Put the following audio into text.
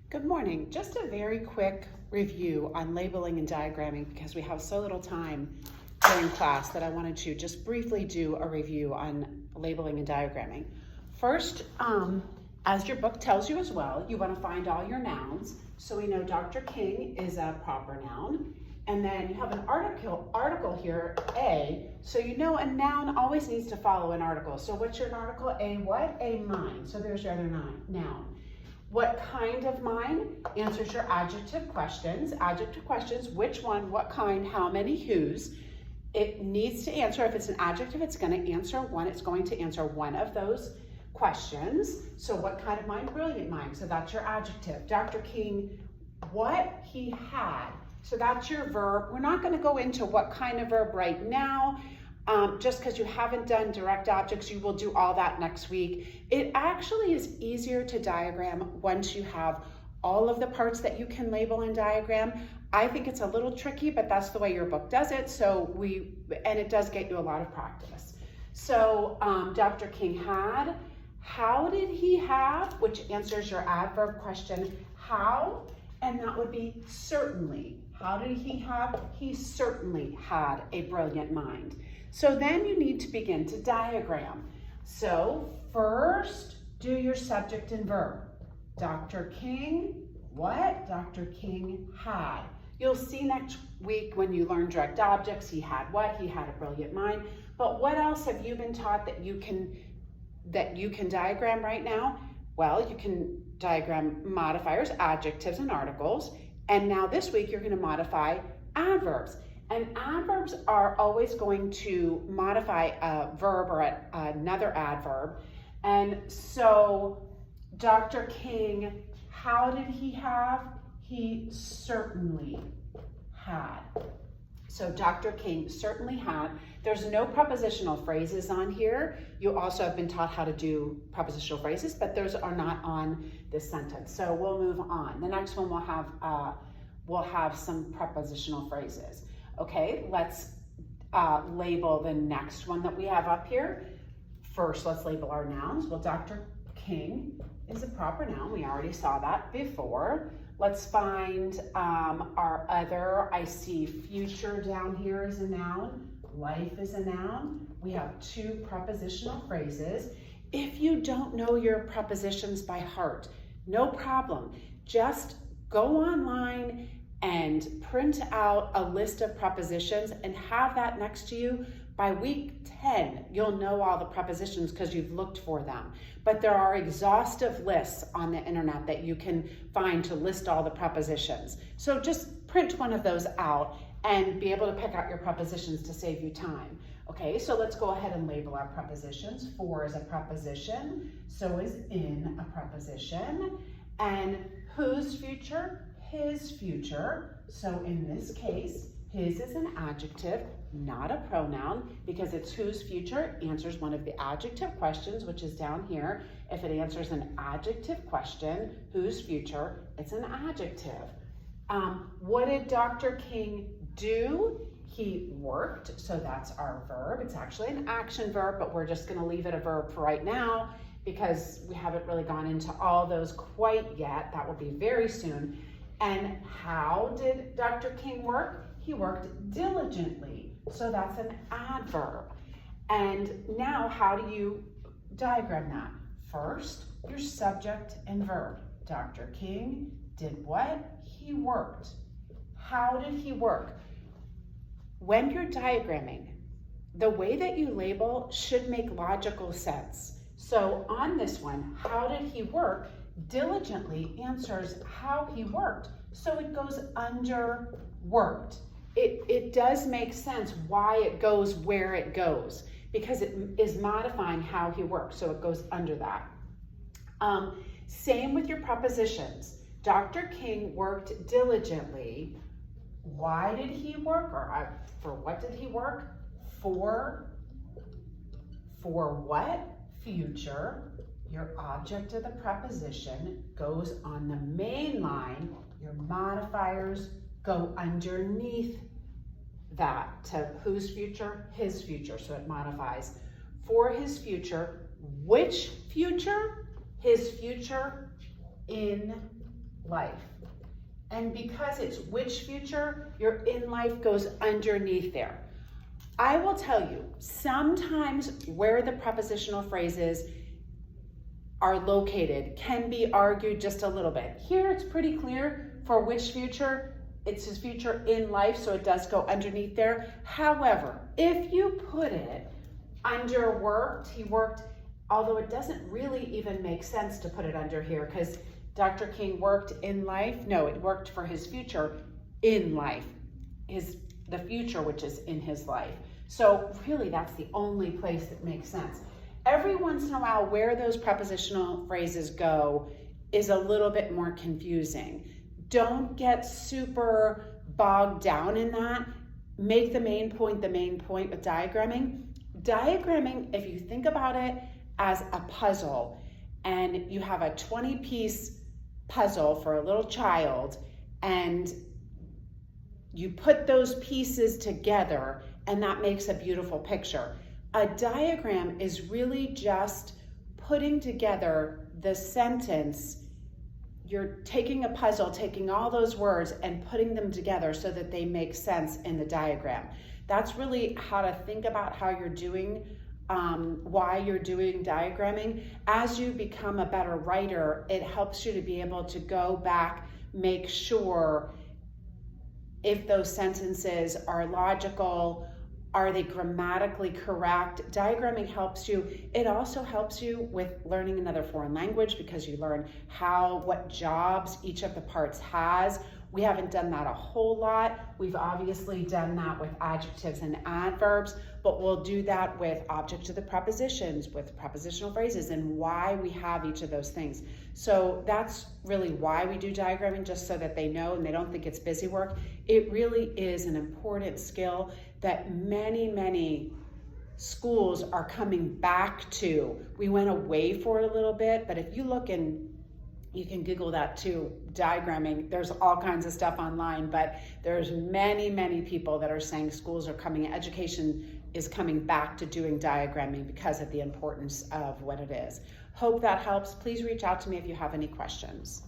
Good morning. Just a very quick review on labeling and diagramming because we have so little time during class that I wanted to just briefly do a review on labeling and diagramming. First, as your book tells you as well, you want to find all your nouns. So we know Dr. King is a proper noun. And then you have an article here, A, so you know a noun always needs to follow an article. So what's your article? A what? A mine. So there's your other noun. What kind of mine? Answers your adjective questions. Adjective questions, which one, what kind, how many, whose. It needs to answer, if it's an adjective, it's going to answer one. It's going to answer one of those questions. So what kind of mind? Brilliant mind. So that's your adjective. Dr. King, what he had. So that's your verb. We're not going to go into what kind of verb right now. Just because you haven't done direct objects, you will do all that next week. It actually is easier to diagram once you have all of the parts that you can label and diagram. I think it's a little tricky, but that's the way your book does it. And it does get you a lot of practice. So Dr. King had, how did he have, which answers your adverb question, how, and that would be certainly. How did he have? He certainly had a brilliant mind. So then you need to begin to diagram. So first, do your subject and verb. Dr. King, what? Dr. King had. You'll see next week when you learn direct objects, he had what? He had a brilliant mind. But what else have you been taught that you can diagram right now? Well, you can diagram modifiers, adjectives, and articles. And now this week, you're going to modify adverbs. And adverbs are always going to modify a verb or another adverb. And so, Dr. King, how did he have? He certainly had. So Dr. King certainly had. There's no prepositional phrases on here. You also have been taught how to do prepositional phrases, but those are not on this sentence. So we'll move on. The next one we'll have some prepositional phrases. Okay, let's label the next one that we have up here. First, let's label our nouns. Well, Dr. King is a proper noun. We already saw that before. Let's find our other. I see future down here is a noun. Life is a noun. We have two prepositional phrases. If you don't know your prepositions by heart, no problem. Just go online and print out a list of prepositions and have that next to you. By week 10, you'll know all the prepositions because you've looked for them. But there are exhaustive lists on the internet that you can find to list all the prepositions. So just print one of those out and be able to pick out your prepositions to save you time. Okay, so let's go ahead and label our prepositions. For is a preposition, so is in a preposition. And whose future? His future. So in this case, his is an adjective, not a pronoun, because it's whose future answers one of the adjective questions, which is down here. If it answers an adjective question, whose future, it's an adjective. What did Dr. King do? He worked, so that's our verb. It's actually an action verb, but we're just going to leave it a verb for right now because we haven't really gone into all those quite yet. That will be very soon. And how did Dr. King work? He worked diligently. So that's an adverb. And now how do you diagram that? First, your subject and verb. Dr. King did what? He worked. How did he work? When you're diagramming, the way that you label should make logical sense. So on this one, how did he work? Diligently answers how he worked. So it goes under worked. It does make sense why it goes where it goes because it is modifying how he worked. So it goes under that. Same with your prepositions. Dr. King worked diligently. Why did he work? Or for what did he work? For what? Future. Your object of the preposition goes on the main line. Your modifiers go underneath that to whose future? His future. So it modifies. For his future. Which future? His future in life. And because it's which future, your in life goes underneath there. I will tell you, sometimes where the prepositional phrases are located can be argued just a little bit. Here it's pretty clear for which future, it's his future in life, so it does go underneath there. However, if you put it under worked, he worked, although it doesn't really even make sense to put it under here because Dr. King worked in life. No, it worked for his future in life, the future which is in his life. So really that's the only place that makes sense. Every once in a while where those prepositional phrases go is a little bit more confusing. Don't get super bogged down in that. Make the main point with diagramming. Diagramming, if you think about it as a puzzle and you have a 20-piece puzzle for a little child and you put those pieces together and that makes a beautiful picture. A diagram is really just putting together the sentence. You're taking a puzzle, taking all those words and putting them together so that they make sense in the diagram. That's really how to think about how you're doing, why you're doing diagramming. As you become a better writer, it helps you to be able to go back, make sure if those sentences are logical, are they grammatically correct? Diagramming helps you. It also helps you with learning another foreign language because you learn what jobs each of the parts has. We haven't done that a whole lot. We've obviously done that with adjectives and adverbs, but we'll do that with object of the prepositions, with prepositional phrases, and why we have each of those things. So that's really why we do diagramming, just so that they know and they don't think it's busy work. It really is an important skill that many, many schools are coming back to. We went away for it a little bit, but if you look in, you can Google that too, diagramming. There's all kinds of stuff online, but there's many, many people that are saying schools are coming, education is coming back to doing diagramming because of the importance of what it is. Hope that helps. Please reach out to me if you have any questions.